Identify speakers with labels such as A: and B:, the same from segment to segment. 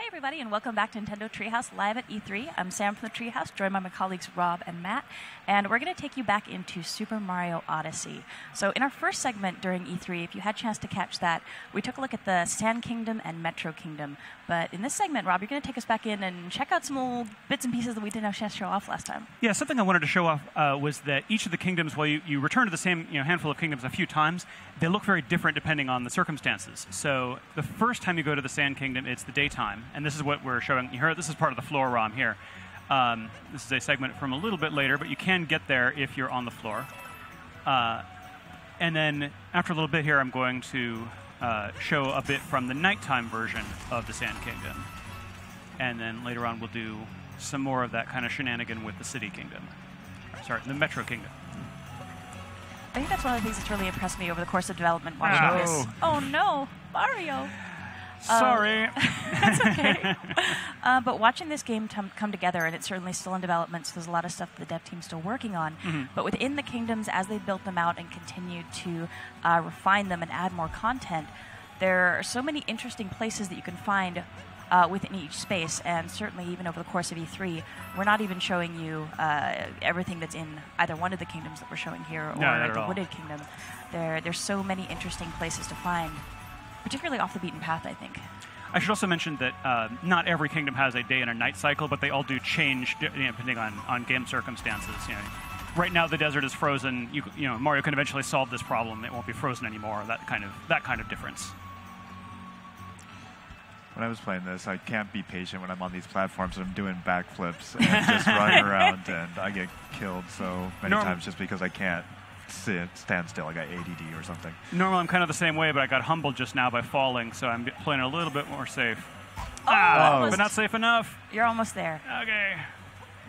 A: everybody, and welcome back to Nintendo Treehouse live at E3. I'm Sam from the Treehouse, joined by my colleagues Rob and Matt, and we're going to take you back into Super Mario Odyssey. So in our first segment during E3, if you had a chance to catch that, we took a look at the Sand Kingdom and Metro Kingdom. But in this segment, Rob, you're going to take us back in and check out some old bits and pieces that we didn't have a chance to show off last time.
B: Yeah, something I wanted to show off was that each of the kingdoms, while you return to the same handful of kingdoms a few times, they look very different depending on the circumstances. So the first time you go to the Sand Kingdom, it's the daytime, and this is what we're showing you here. This is part of the floor ROM here. This is a segment from a little bit later, but you can get there if you're on the floor. And then after a little bit here, I'm going to show a bit from the nighttime version of the Sand Kingdom. And then later on, we'll do some more of that kind of shenanigan with the City Kingdom. Sorry, the Metro Kingdom.
A: I think that's one of the things that's really impressed me over the course of development watching this. Oh no, Mario!
B: Sorry.
A: That's okay. But watching this game come together, and it's certainly still in development, so there's a lot of stuff that the dev team's still working on. Mm-hmm. But within the kingdoms, as they built them out and continued to refine them and add more content, there are so many interesting places that you can find within each space, and certainly even over the course of E3, we're not even showing you everything that's in either one of the kingdoms that we're showing here or the Wooded Kingdom. There's so many interesting places to find, particularly off the beaten path, I think.
B: I should also mention that not every kingdom has a day and a night cycle, but they all do change depending on game circumstances. Right now the desert is frozen. Mario can eventually solve this problem. It won't be frozen anymore. That kind of difference.
C: When I was playing this, I can't be patient when I'm on these platforms and I'm doing backflips and just running around, and I get killed so many times just because I can't stand still. I got ADD or something.
B: Normally I'm kind of the same way, but I got humbled just now by falling, so I'm playing a little bit more safe. But not safe enough.
A: You're almost there.
B: Okay.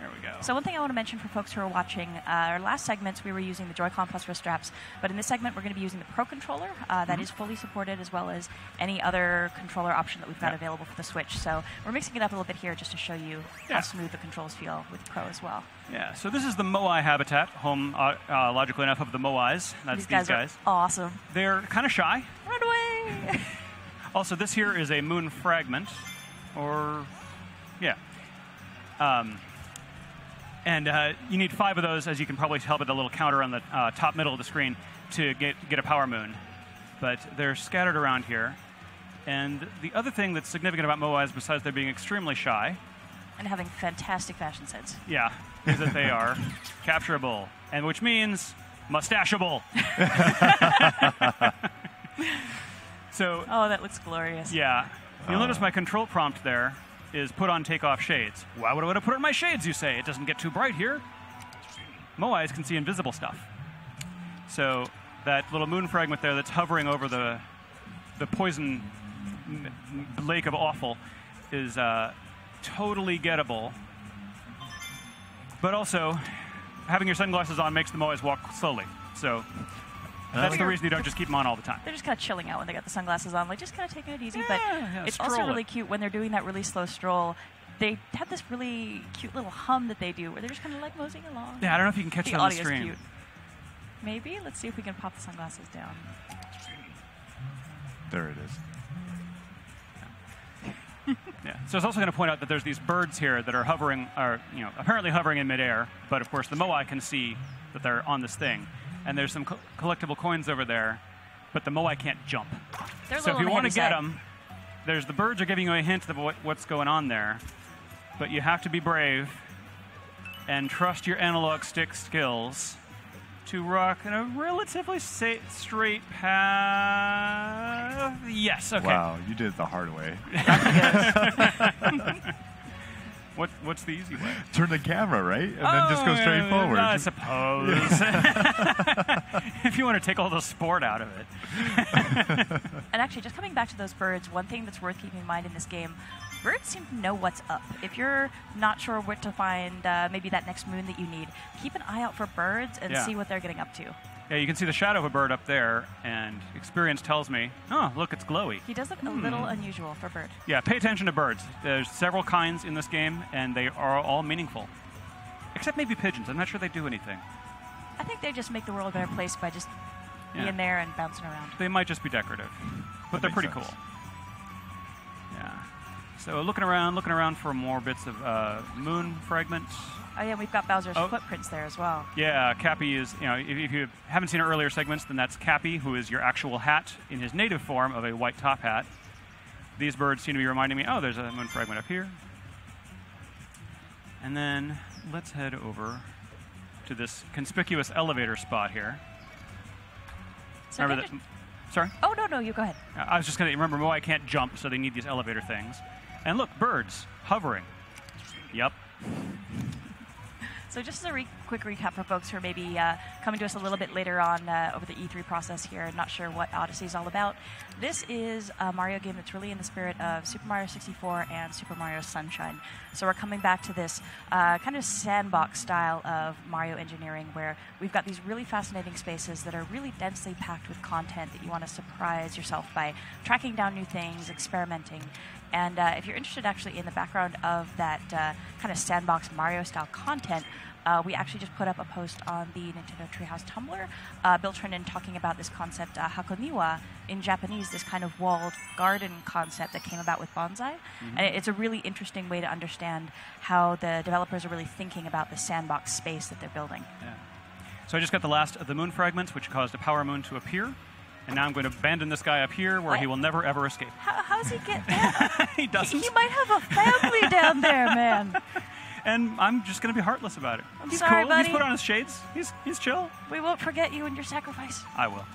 B: There we go.
A: So one thing I want to mention for folks who are watching, our last segments we were using the Joy-Con Plus wrist straps, but in this segment we're going to be using the Pro Controller. That is fully supported, as well as any other controller option that we've got available for the Switch. So we're mixing it up a little bit here just to show you how smooth the controls feel with Pro as well.
B: Yeah, so this is the Moai habitat, home, logically enough, of the Moais. That's these guys.
A: Are awesome.
B: They're kind of shy.
A: Run away!
B: Also, this here is a moon fragment, and you need 5 of those, as you can probably tell by the little counter on the top middle of the screen, to get a power moon. But they're scattered around here. And the other thing that's significant about Moais, besides they're being extremely shy,
A: and having fantastic fashion sense.
B: Yeah, is that they are capturable, and which means mustachable. So.
A: Oh, that looks glorious.
B: Yeah. You'll notice my control prompt there is put on take off shades. Why would I want to put on my shades, you say? It doesn't get too bright here. Moais can see invisible stuff. So that little moon fragment there that's hovering over the poison lake of awful is totally gettable. But also, having your sunglasses on makes the Moais walk slowly. So that's the reason you don't just keep them on all the time.
A: They're just kind of chilling out when they got the sunglasses on, like just kind of taking it easy. But it's also really cute when they're doing that really slow stroll. They have this really cute little hum that they do, where they're just kind of like moseying along.
B: Yeah, I don't know if you can catch that on the stream.
A: Cute. Maybe. Let's see if we can pop the sunglasses down.
C: There it is.
B: Yeah. So it's also going to point out that there's these birds here that are hovering, apparently hovering in midair. But of course, the Moai can see that they're on this thing. And there's some collectible coins over there, but the Moai can't jump. So if you want to get them, the birds are giving you a hint of what's going on there. But you have to be brave and trust your analog stick skills to rock in a relatively straight path. Yes, okay.
C: Wow, you did it the hard way.
B: What's the easy way?
C: Turn the camera, right? And then just go straight forward.
B: I suppose. If you want to take all the sport out of it.
A: And actually, just coming back to those birds, one thing that's worth keeping in mind in this game, birds seem to know what's up. If you're not sure where to find maybe that next moon that you need, keep an eye out for birds and see what they're getting up to.
B: Yeah, you can see the shadow of a bird up there, and experience tells me, oh, look, it's glowy.
A: He does look a little unusual for a bird.
B: Yeah, pay attention to birds. There's several kinds in this game, and they are all meaningful. Except maybe pigeons. I'm not sure they do anything.
A: I think they just make the world a better place by just being there and bouncing around.
B: They might just be decorative, but they're pretty cool. Yeah. So looking around for more bits of moon fragments.
A: Oh yeah, we've got Bowser's footprints there as well.
B: Yeah, Cappy is, if you haven't seen our earlier segments, then that's Cappy, who is your actual hat in his native form of a white top hat. These birds seem to be reminding me, oh, there's a moon fragment up here. And then let's head over to this conspicuous elevator spot here.
A: So
B: remember that? Sorry?
A: Oh, no, you go ahead.
B: I was just going to remember, I can't jump, so they need these elevator things. And look, birds hovering. Yep.
A: So just as a quick recap for folks who are maybe coming to us a little bit later on over the E3 process here and not sure what Odyssey is all about, this is a Mario game that's really in the spirit of Super Mario 64 and Super Mario Sunshine. So we're coming back to this kind of sandbox style of Mario engineering where we've got these really fascinating spaces that are really densely packed with content that you want to surprise yourself by tracking down new things, experimenting. And if you're interested actually in the background of that kind of sandbox Mario-style content, we actually just put up a post on the Nintendo Treehouse Tumblr. Bill Trinan talking about this concept, hakoniwa, in Japanese, this kind of walled garden concept that came about with bonsai. Mm-hmm. And it's a really interesting way to understand how the developers are really thinking about the sandbox space that they're building.
B: Yeah. So I just got the last of the moon fragments, which caused a power moon to appear. And now I'm going to abandon this guy up here where he will never, ever escape.
A: How's he get down?
B: He doesn't.
A: He might have a family down there, man.
B: And I'm just going to be heartless about it.
A: He's sorry,
B: cool.
A: buddy.
B: He's put on his shades. He's chill.
A: We won't forget you and your sacrifice.
B: I will.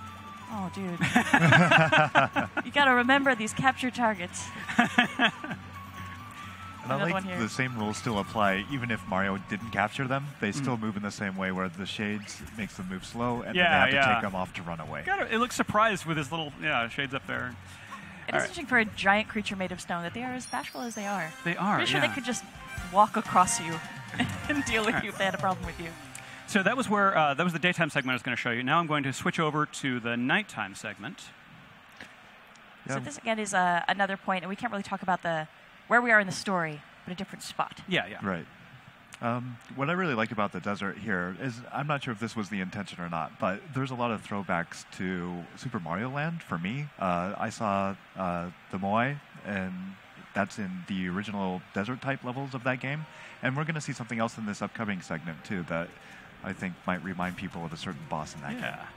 A: Oh, dude. You got to remember these capture targets.
C: And I like the same rules still apply, even if Mario didn't capture them. They still move in the same way, where the shades makes them move slow, and then they have to take them off to run away.
B: It looks surprised with his little shades up there.
A: It is interesting for a giant creature made of stone that they are as bashful as they are.
B: They are.
A: Pretty sure they could just walk across you and deal with you if they had a problem with you.
B: So that was where that was the daytime segment I was going to show you. Now I'm going to switch over to the nighttime segment.
A: So this again is another point, and we can't really talk about where we are in the story, but a different spot.
B: Yeah.
C: Right. What I really like about the desert here is, I'm not sure if this was the intention or not, but there's a lot of throwbacks to Super Mario Land for me. I saw the Moai, and that's in the original desert-type levels of that game. And we're going to see something else in this upcoming segment, too, that I think might remind people of a certain boss in that game.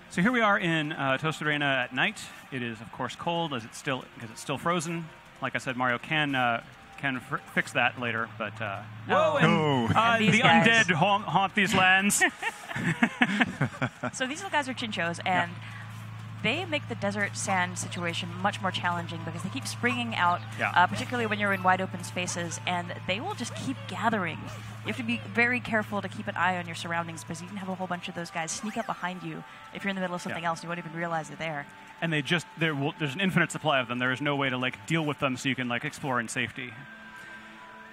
B: So here we are in Toasted Arena at night. It is, of course, cold because it's still frozen. Like I said, Mario can fix that later, but the undead haunt these lands.
A: So these little guys are chinchos, and they make the desert sand situation much more challenging because they keep springing out, particularly when you're in wide open spaces, and they will just keep gathering. You have to be very careful to keep an eye on your surroundings because you can have a whole bunch of those guys sneak up behind you if you're in the middle of something else and you won't even realize they're there.
B: And there's an infinite supply of them. There is no way to deal with them so you can explore in safety.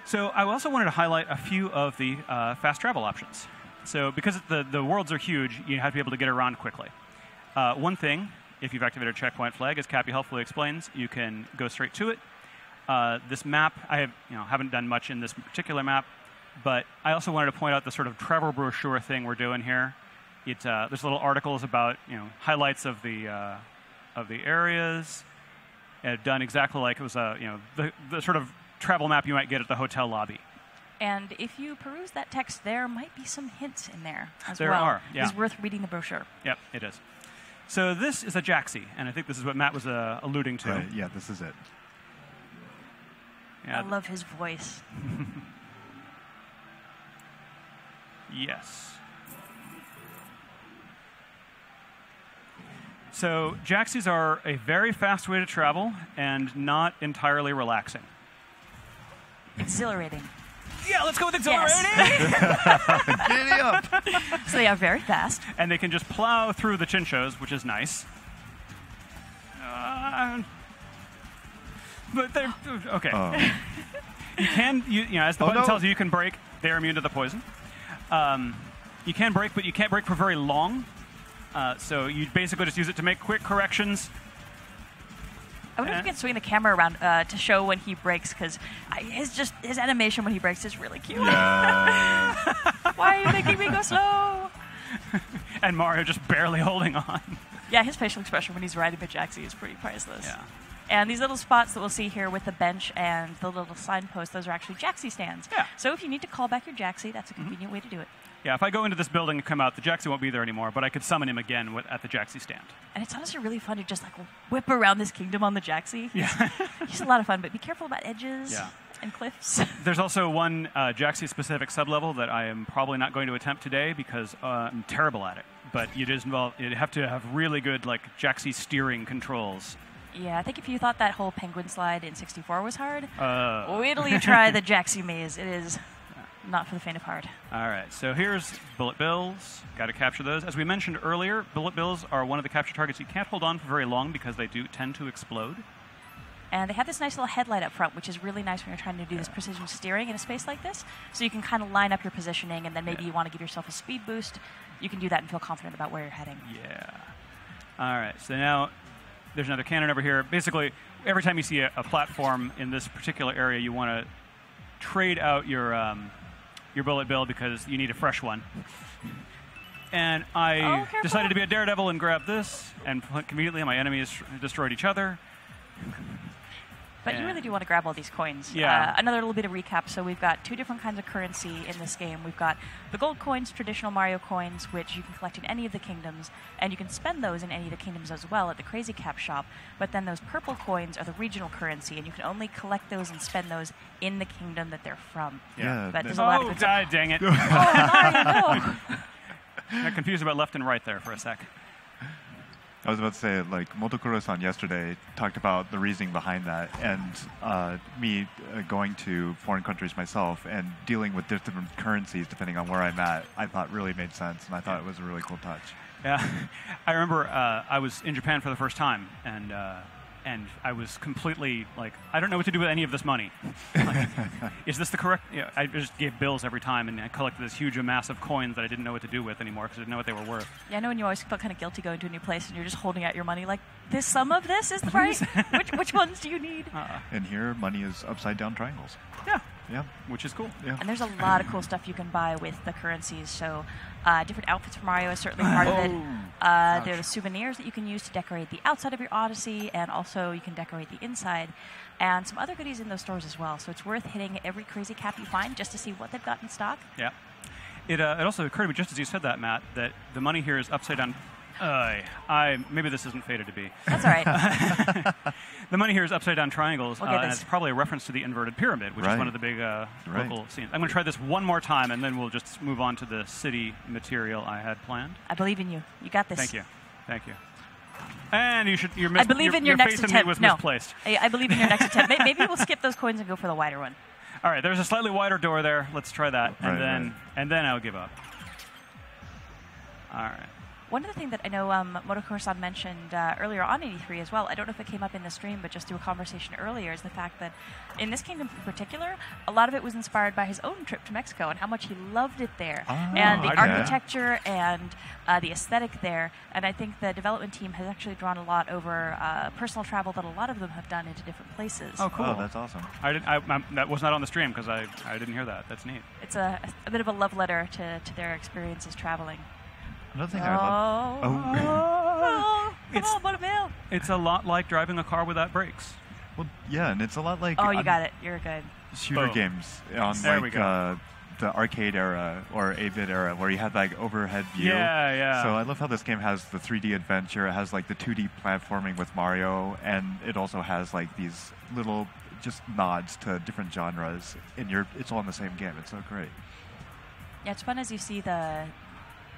B: So I also wanted to highlight a few of the fast travel options. So because the worlds are huge, you have to be able to get around quickly. One thing, if you've activated a checkpoint flag, as Cappy helpfully explains, you can go straight to it. This map, I haven't done much in this particular map, but I also wanted to point out the sort of travel brochure thing we're doing here. There's little articles about highlights of the areas, done exactly like it was the sort of travel map you might get at the hotel lobby.
A: And if you peruse that text, there might be some hints in there as well.
B: There are, yeah.
A: It's worth reading the brochure.
B: Yep, it is. So this is a Jaxi, and I think this is what Matt was alluding to.
C: Right, yeah, this is it.
A: Yeah. I love his voice.
B: Yes. So Jaxis are a very fast way to travel and not entirely relaxing.
A: Exhilarating.
B: Yeah, let's go with exhilarating.
C: Yes. Giddy up.
A: So they are very fast.
B: And they can just plow through the chinchos, which is nice. But they're okay. You can, as the button tells you, you can brake. They're immune to the poison. You can brake, but you can't brake for very long. So you basically just use it to make quick corrections.
A: I wonder if you can swing the camera around to show when he brakes, because his animation when he brakes is really cute.
C: Yeah.
A: Why are you making me go slow?
B: And Mario just barely holding on.
A: Yeah, his facial expression when he's riding the Jaxi is pretty priceless.
B: Yeah.
A: And these little spots that we'll see here with the bench and the little signpost, those are actually Jaxi stands.
B: Yeah.
A: So if you need to call back your Jaxi, that's a convenient way to do it.
B: Yeah, if I go into this building and come out, the Jaxi won't be there anymore, but I could summon him again at the Jaxi stand.
A: And it's honestly really fun to just like whip around this kingdom on the Jaxi.
B: Yeah.
A: It's a lot of fun, but be careful about edges and cliffs.
B: There's also one Jaxi-specific sublevel that I am probably not going to attempt today because I'm terrible at it. But you'd have to have really good like Jaxi steering controls.
A: Yeah, I think if you thought that whole penguin slide in 64 was hard, wait till you try the Jaxi maze. It is not for the faint of heart.
B: All right, so here's bullet bills. Got to capture those. As we mentioned earlier, bullet bills are one of the capture targets you can't hold on for very long because they do tend to explode.
A: And they have this nice little headlight up front, which is really nice when you're trying to do this precision steering in a space like this. So you can kind of line up your positioning, and then maybe you want to give yourself a speed boost. You can do that and feel confident about where you're heading.
B: Yeah. All right, so now there's another cannon over here. Basically, every time you see a platform in this particular area, you want to trade out your bullet bill because you need a fresh one. And I decided to be a daredevil and grab this, and conveniently my enemies destroyed each other.
A: But you really do want to grab all these coins.
B: Yeah.
A: Another little bit of recap. So we've got 2 different kinds of currency in this game. We've got the gold coins, traditional Mario coins, which you can collect in any of the kingdoms, and you can spend those in any of the kingdoms as well at the Crazy Cap shop. But then those purple coins are the regional currency, and you can only collect those and spend those in the kingdom that they're from.
C: Yeah.
A: But there's a lot of good stuff.
B: Dang it.
A: Mario, no!
B: I got confused about left and right there for a sec.
C: I was about to say, like, Motokuro-san yesterday talked about the reasoning behind that, and me going to foreign countries myself and dealing with different currencies depending on where I'm at, I thought really made sense, and I thought it was a really cool touch.
B: Yeah, I remember I was in Japan for the first time, and I was completely like, I don't know what to do with any of this money. Like, is this the correct? Yeah, I just gave bills every time, and I collected this huge amass of coins that I didn't know what to do with anymore because I didn't know what they were worth.
A: Yeah, I know when you always feel kind of guilty going to a new place and you're just holding out your money like, this some of this is the right? which ones do you need?
C: And here, money is upside down triangles.
B: Yeah.
C: Yeah.
B: Which is cool.
C: Yeah.
A: And there's a lot of cool stuff you can buy with the currencies. So different outfits for Mario is certainly part of it. There are the souvenirs that you can use to decorate the outside of your Odyssey, and also you can decorate the inside. And some other goodies in those stores as well. So it's worth hitting every Crazy Cap you find just to see what they've got in stock.
B: Yeah. It also occurred to me just as you said that, Matt, that the money here is upside down. Maybe this isn't fated to be.
A: That's all right.
B: The money here is upside down triangles,
A: We'll
B: and it's probably a reference to the inverted pyramid, which is one of the big local scenes. I'm going to try this one more time, and then we'll just move on to the city material I had planned.
A: I believe in you. You got this.
B: Thank you. Thank you. And
A: I believe in your next
B: faith in
A: attempt.
B: me was
A: No.
B: misplaced.
A: I believe in your next attempt. Maybe we'll skip those coins and go for the wider one.
B: All right, there's a slightly wider door there. Let's try that, and then I'll give up. All right.
A: One other thing that I know Motokuro-san mentioned earlier on 83 as well, I don't know if it came up in the stream, but just through a conversation earlier, is the fact that in this kingdom in particular, a lot of it was inspired by his own trip to Mexico and how much he loved it there. And the architecture and the aesthetic there. And I think the development team has actually drawn a lot over personal travel that a lot of them have done into different places.
B: Oh, cool.
C: Oh, that's awesome.
B: That was not on the stream because I didn't hear that. That's neat.
A: It's a bit of a love letter to their experiences traveling.
C: Another thing I love.
B: It's a lot like driving a car without brakes.
C: Well, yeah, and it's a lot like.
A: Oh, you got it. You're good.
C: Shooter games on the arcade era or 8-bit era where you had like overhead view.
B: Yeah, yeah.
C: So I love how this game has the 3D adventure. It has like the 2D platforming with Mario, and it also has like these little just nods to different genres. And it's all in the same game. It's so great.
A: Yeah, it's fun as you see the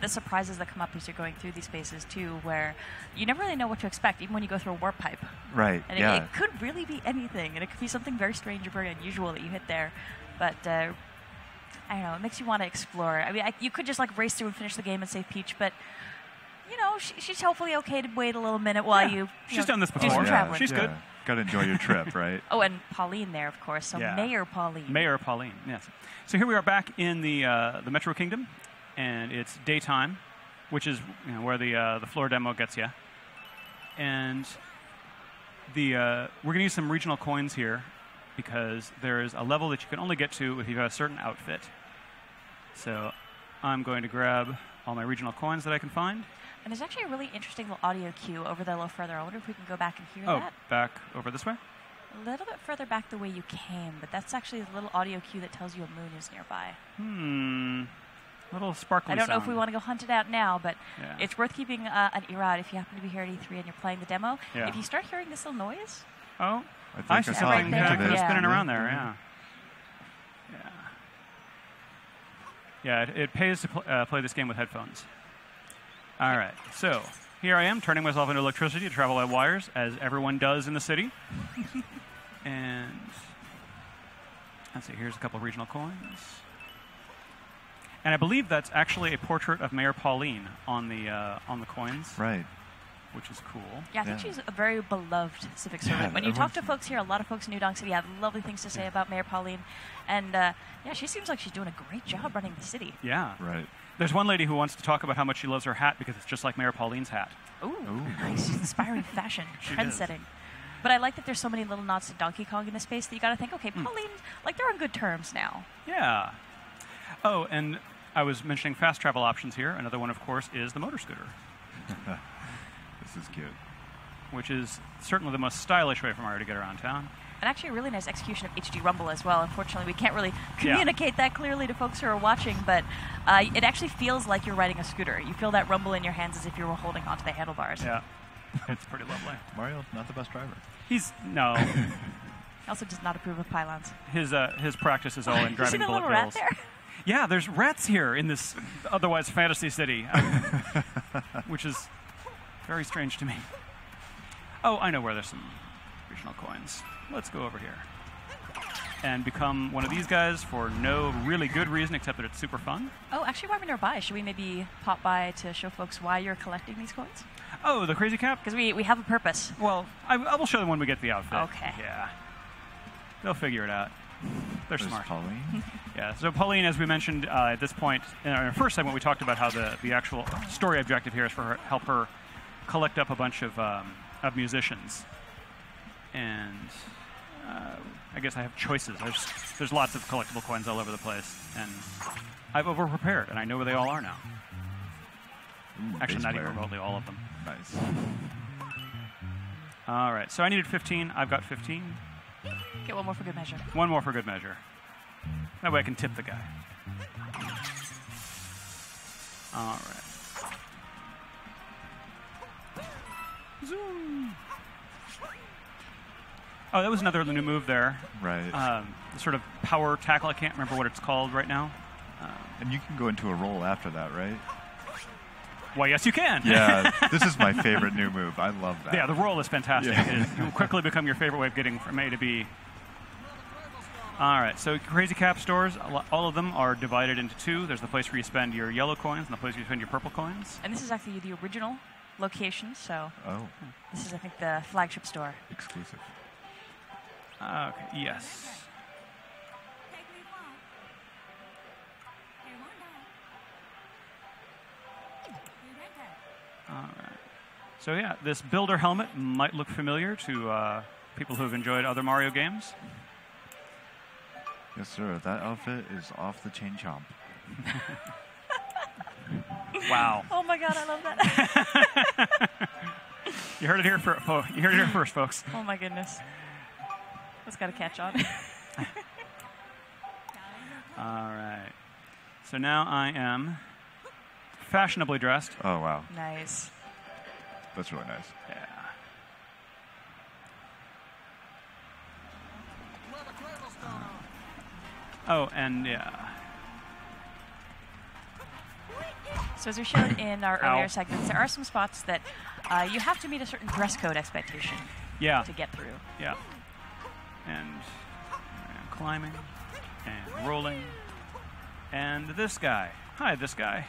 A: surprises that come up as you're going through these spaces too, where you never really know what to expect, even when you go through a warp pipe.
C: Right.
A: And it could really be anything, and it could be something very strange or very unusual that you hit there. But I don't know, it makes you want to explore. I mean, you could just like race through and finish the game and save Peach, but you know, she's hopefully okay to wait a little minute while
B: she's done this before.
A: Do some traveling.
B: She's good.
C: Got to enjoy your trip, right?
A: Oh, and Pauline there, of course. So Mayor Pauline.
B: Mayor Pauline, yes. So here we are back in the Metro Kingdom. And it's daytime, which is where the floor demo gets you. And we're going to use some regional coins here because there is a level that you can only get to if you have a certain outfit. So I'm going to grab all my regional coins that I can find.
A: And there's actually a really interesting little audio cue over there a little further. I wonder if we can go back and hear that.
B: Oh, back over this way?
A: A little bit further back the way you came, but that's actually a little audio cue that tells you a moon is nearby.
B: Little sparkly
A: I don't know if
B: sound.
A: we want to go hunt it out now, but
B: Yeah.
A: it's worth keeping an ear out if you happen to be here at E3 and you're playing the demo.
B: Yeah.
A: If you start hearing this little noise,
B: Oh,
C: I think
B: I
C: I
B: see
C: saw
B: something
C: it.
A: Right there.
B: spinning
A: Yeah.
B: around there, yeah. Yeah, it pays to play this game with headphones. All right, so here I am turning myself into electricity to travel by wires, as everyone does in the city. And let's see, here's a couple of regional coins. And I believe that's actually a portrait of Mayor Pauline on the coins,
C: Right.
B: which is cool.
A: yeah, I think she's a very beloved civic servant.
C: Yeah,
A: When you talk to
C: everyone's-
A: folks here, a lot of folks in New Donk City have lovely things to say about Mayor Pauline. And yeah, she seems like she's doing a great job running the city.
B: Yeah.
C: Right.
B: There's one lady who wants to talk about how much she loves her hat because it's just like Mayor Pauline's hat.
A: Ooh,
C: Ooh.
A: nice. Inspiring fashion,
B: She
A: trend
B: is.
A: setting. But I like that there's so many little nods to Donkey Kong in the space that you got to think, okay, Pauline, like they're on good terms now.
B: Yeah. Oh, and I was mentioning fast travel options here. Another one, of course, is the motor scooter,
C: This is cute.
B: which is certainly the most stylish way for Mario to get around town.
A: And actually a really nice execution of HD Rumble as well. Unfortunately, we can't really communicate that clearly to folks who are watching, but it actually feels like you're riding a scooter. You feel that rumble in your hands as if you were holding onto the handlebars.
B: Yeah. It's pretty lovely.
C: Mario, not the best driver.
B: No.
A: Also does not approve of pylons.
B: His practice is all in
A: You see
B: driving
A: the
B: bullet
A: little rat
B: bills.
A: there?
B: Yeah, there's rats here in this otherwise fantasy city, which is very strange to me. Oh, I know where there's some regional coins. Let's go over here and become one of these guys for no really good reason except that it's super fun.
A: Oh, actually, while we're nearby, should we maybe pop by to show folks why you're collecting these coins?
B: Oh, the crazy cap?
A: Because we have a purpose.
B: Well, I will show them when we get the outfit.
A: Okay.
B: Yeah. They'll figure it out. They're
C: There's
B: smart.
C: Pauline.
B: Yeah, so Pauline, as we mentioned at this point, in our first segment, we talked about how the actual story objective here is for help her collect up a bunch of musicians. And I guess I have choices. There's lots of collectible coins all over the place. And I've over-prepared, and I know where they all are now.
C: Ooh,
B: Actually,
C: bass
B: not
C: player.
B: even remotely all of them.
C: Nice.
B: All right, so I needed 15. I've got 15.
A: Get one more for good measure.
B: One more for good measure. That way I can tip the guy. All right. Zoom. Oh, that was another new move there.
C: Right.
B: The sort of power tackle. I can't remember what it's called right now.
C: And you can go into a roll after that, right?
B: Why, yes, you can.
C: Yeah, this is my favorite new move. I love that.
B: Yeah, the roll is fantastic.
C: Yeah.
B: It will quickly become your favorite way of getting from A to B. All right, so Crazy Cap stores, all of them are divided into two. There's the place where you spend your yellow coins and the place where you spend your purple coins.
A: And this is actually the original location, so
C: Oh,
A: this is, I think, the flagship store.
C: exclusive.
B: Okay, yes. All right. So yeah, this builder helmet might look familiar to people who have enjoyed other Mario games.
C: Yes, sir. That outfit is off the chain chomp.
B: Wow.
A: Oh my god, I love that.
B: You heard it here first, folks.
A: Oh my goodness. That's got to catch on.
B: All right. So now I am fashionably dressed.
C: Oh, wow.
A: Nice.
C: That's really nice.
B: Yeah. Oh, and yeah.
A: So as we showed in our earlier
B: Ow.
A: segments, there are some spots that you have to meet a certain dress code expectation
B: Yeah.
A: to get through.
B: Yeah. And I'm climbing and rolling. And this guy. Hi, this guy.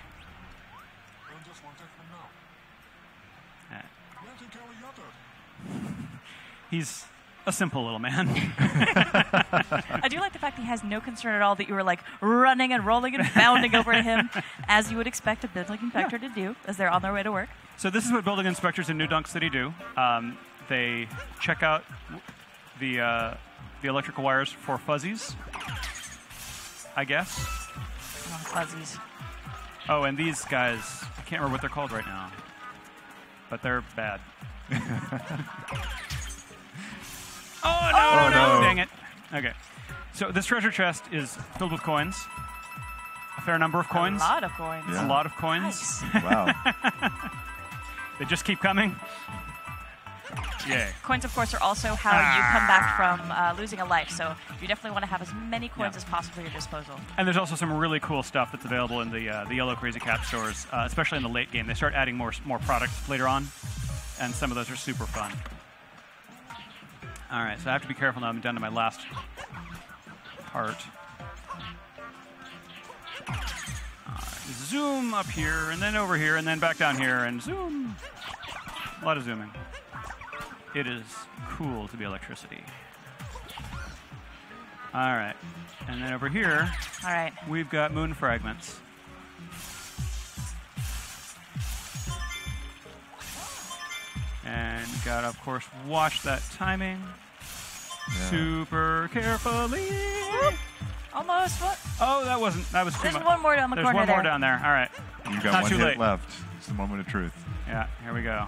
B: He's a simple little man.
A: I do like the fact that he has no concern at all that you were like running and rolling and bounding over to him, as you would expect a building inspector to do as they're on their way to work.
B: So this is what building inspectors in New Donk City do. They check out the electrical wires for fuzzies, I guess.
A: Oh, fuzzies.
B: Oh, and these guys, I can't remember what they're called right now. but they're bad. Oh, no. Dang it. Okay. So this treasure chest is filled with coins. A fair number of coins.
A: A lot of coins.
C: Yeah.
B: A lot of coins.
A: Nice.
C: Wow.
B: They just keep coming. Yay.
A: Coins, of course, are also how you come back from losing a life. So you definitely want to have as many coins as possible at your disposal.
B: And there's also some really cool stuff that's available in the Yellow Crazy Cat stores, especially in the late game. They start adding more products later on, and some of those are super fun. All right, so I have to be careful now. I'm down to my last part. Zoom up here, and then over here, and then back down here, and zoom. A lot of zooming. It is cool to be electricity. All right. And then over here,
A: all right,
B: we've got moon fragments. And gotta, of course, watch that timing. Yeah. Super carefully.
A: Whoop. Almost. What?
B: Oh, that was too much.
A: There's one more down the corner.
B: There's one more down there. All right.
C: You've got
B: Not
C: one
B: too
C: hit
B: late.
C: left. It's the moment of truth.
B: Yeah, here we go.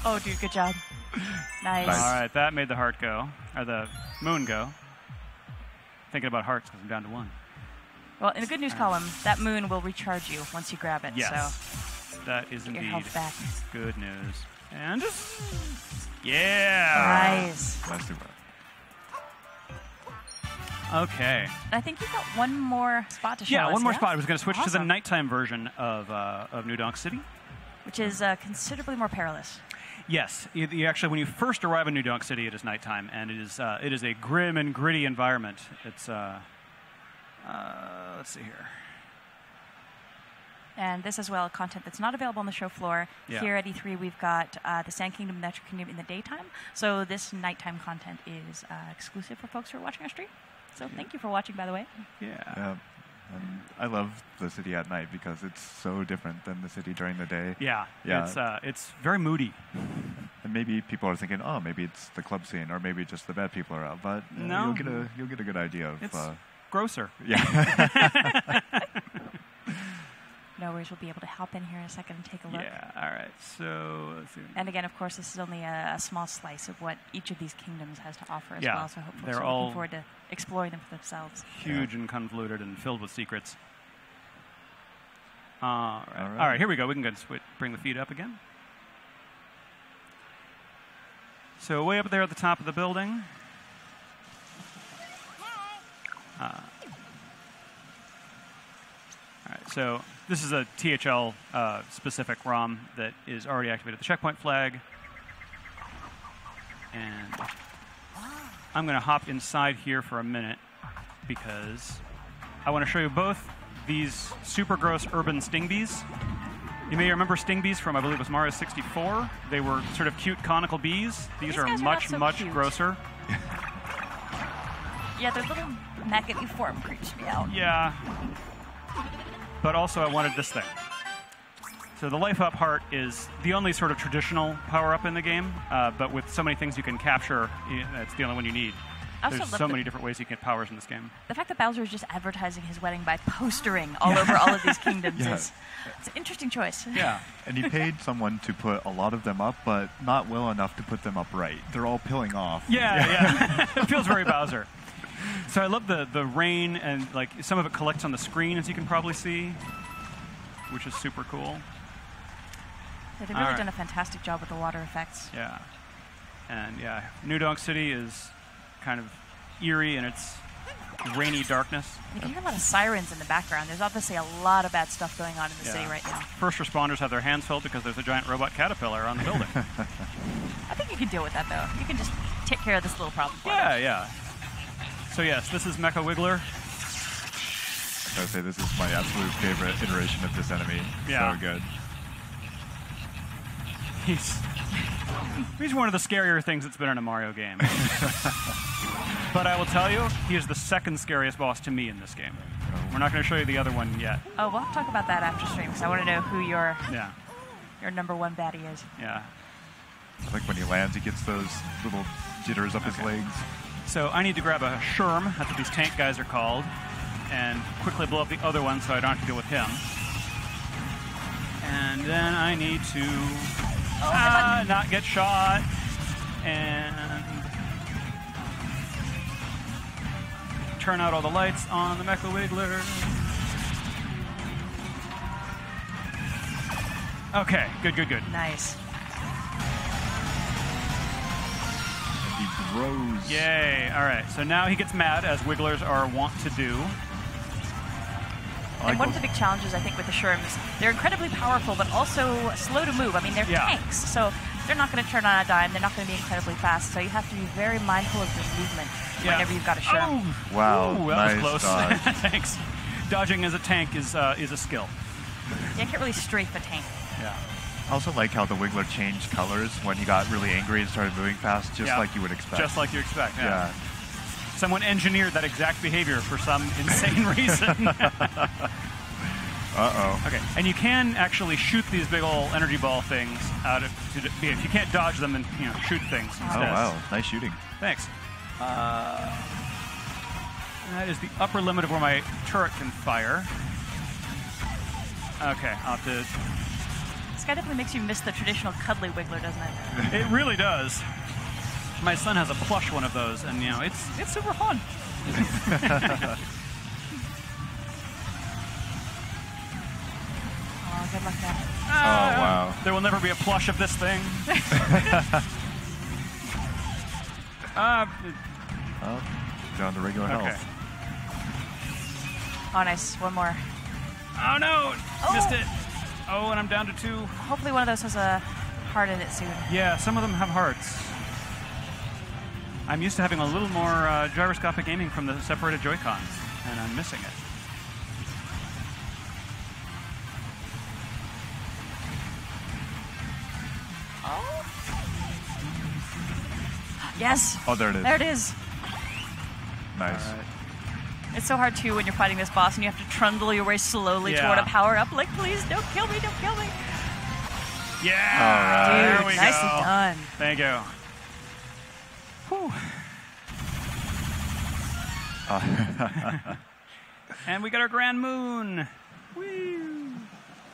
A: Oh, dude, good job. Nice.
B: All right, that made the heart go, or the moon go. Thinking about hearts because I'm down to one.
A: Well, in the good news column, that moon will recharge you once you grab it.
B: Yes,
A: so
B: that is
A: get your
B: indeed
A: health back.
B: Good news. And yeah.
A: Nice.
C: That's super.
B: Okay.
A: I think you've got one more spot to show us.
B: Yeah, one more spot. I was going to switch to the
A: Awesome.
B: nighttime version of New Donk City.
A: Which is considerably more perilous.
B: Yes, you actually, when you first arrive in New Donk City, it is nighttime, and it is a grim and gritty environment. It's let's see here.
A: And this as well, content that's not available on the show floor.
B: Yeah.
A: Here at E3, we've got the Sand Kingdom and the Natural Kingdom in the daytime. So this nighttime content is exclusive for folks who are watching our stream. So thank you for watching, by the way.
B: Yeah.
C: I love the city at night because it's so different than the city during the day.
B: Yeah.
C: Yeah.
B: It's very moody.
C: And maybe people are thinking, oh, maybe it's the club scene, or maybe just the bad people are out. But
B: No.
C: you'll get a good idea of.
B: It's grosser.
C: Yeah.
A: No worries, we'll be able to hop in here in a second and take a look.
B: Yeah. All right. So let's see.
A: And again, of course, this is only a small slice of what each of these kingdoms has to offer as
B: Yeah.
A: well. So hopefully,
B: They're
A: we're
B: all
A: looking forward to exploring them for themselves.
B: Huge and convoluted and filled with secrets. All right.
C: All right.
B: All right, here we go. We can go and bring the feed up again. So way up there at the top of the building. All right, so this is a THL specific ROM that is already activated the checkpoint flag. And I'm going to hop inside here for a minute because I want to show you both these super gross urban sting bees. You may remember sting bees from, I believe it was Mario 64. They were sort of cute conical bees. These are
A: guys are
B: much,
A: not so
B: much
A: cute.
B: grosser.
A: Yeah, their little maggoty form creeps me out.
B: Yeah. But also I wanted this thing. So the life up heart is the only sort of traditional power up in the game, but with so many things you can capture, it's the only one you need. There's so many different ways you can get powers in this game.
A: The fact that Bowser is just advertising his wedding by postering all over all of these kingdoms is it's an interesting choice.
B: Yeah.
C: And he paid someone to put a lot of them up, but not well enough to put them up right. They're all peeling off.
B: Yeah. It feels very Bowser. So I love the rain, and like some of it collects on the screen, as you can probably see, which is super cool.
A: Yeah, they've really done a fantastic job with the water effects.
B: Yeah. And yeah, New Donk City is kind of eerie in its rainy darkness.
A: You can hear a lot of sirens in the background. There's obviously a lot of bad stuff going on in the city right now.
B: First responders have their hands filled because there's a giant robot caterpillar on the building.
A: I think you can deal with that, though. You can just take care of this little problem for them.
B: Yeah. So yes, this is Mecha Wiggler.
C: I would say this is my absolute favorite iteration of this enemy.
B: Yeah.
C: So good.
B: He's one of the scarier things that's been in a Mario game. But I will tell you, he is the second scariest boss to me in this game. We're not going to show you the other one yet.
A: Oh, we'll talk about that after stream, because I want to know who your number one baddie is.
B: Yeah.
C: I like when he lands, he gets those little jitters up his legs.
B: So I need to grab a Sherm, that's what these tank guys are called, and quickly blow up the other one so I don't have to deal with him. And then I need to not get shot. And turn out all the lights on the Mecha Wiggler. Okay, good.
A: Nice.
C: He grows.
B: Yay. All right, so now he gets mad, as Wigglers are wont to do.
A: And one of the big challenges, I think, with the Sherms, they're incredibly powerful, but also slow to move. I mean, they're tanks, so they're not going to turn on a dime. They're not going to be incredibly fast, so you have to be very mindful of your movement whenever you've got a Sherm.
B: Oh,
C: wow,
B: that
C: nice
B: was close.
C: dodge.
B: Thanks. Dodging as a tank is a skill.
A: You can't really strafe a tank.
B: Yeah.
C: I also like how the Wiggler changed colors when he got really angry and started moving fast, just like you would expect.
B: Just like you expect,
C: Yeah.
B: Someone engineered that exact behavior for some insane reason.
C: Uh-oh.
B: Okay, and you can actually shoot these big old energy ball things out of. If you can't dodge them, then shoot things instead.
C: Oh wow, nice shooting.
B: Thanks. That is the upper limit of where my turret can fire. Okay, I'll have to.
A: This guy definitely makes you miss the traditional cuddly Wiggler, doesn't it?
B: It really does. My son has a plush one of those, and it's super fun.
A: Oh, good luck now.
C: Oh wow.
B: There will never be a plush of this thing.
C: Oh, down to regular
B: Okay.
C: health.
A: Oh, nice. One more.
B: Oh no!
A: Oh.
B: Missed it. Oh, and I'm down to 2.
A: Hopefully one of those has a heart in it soon.
B: Yeah, some of them have hearts. I'm used to having a little more gyroscopic aiming from the separated Joy-Cons, and I'm missing it.
A: Oh. Yes.
C: Oh, there it is.
A: There it is.
C: Nice.
B: All right.
A: It's so hard, too, when you're fighting this boss and you have to trundle your way slowly toward a power-up. Like, please, don't kill me, don't kill me.
B: Yeah!
C: All right.
B: There
A: Dude,
B: we
A: nicely
B: go.
A: done.
B: Thank you. Whew. And we got our Grand Moon. Woo!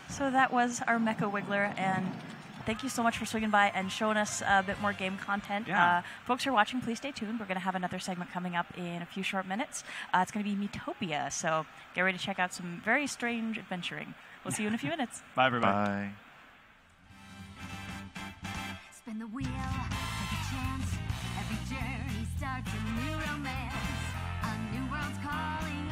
A: So that was our Mecha Wiggler, and thank you so much for swinging by and showing us a bit more game content.
B: Yeah.
A: Folks who are watching, please stay tuned. We're going to have another segment coming up in a few short minutes. It's going to be Metopia, so get ready to check out some very strange adventuring. We'll see you in a few minutes.
B: Bye, everybody.
C: Bye.
D: Spin the wheel, take a chance. Every journey starts a new romance. A new world's calling.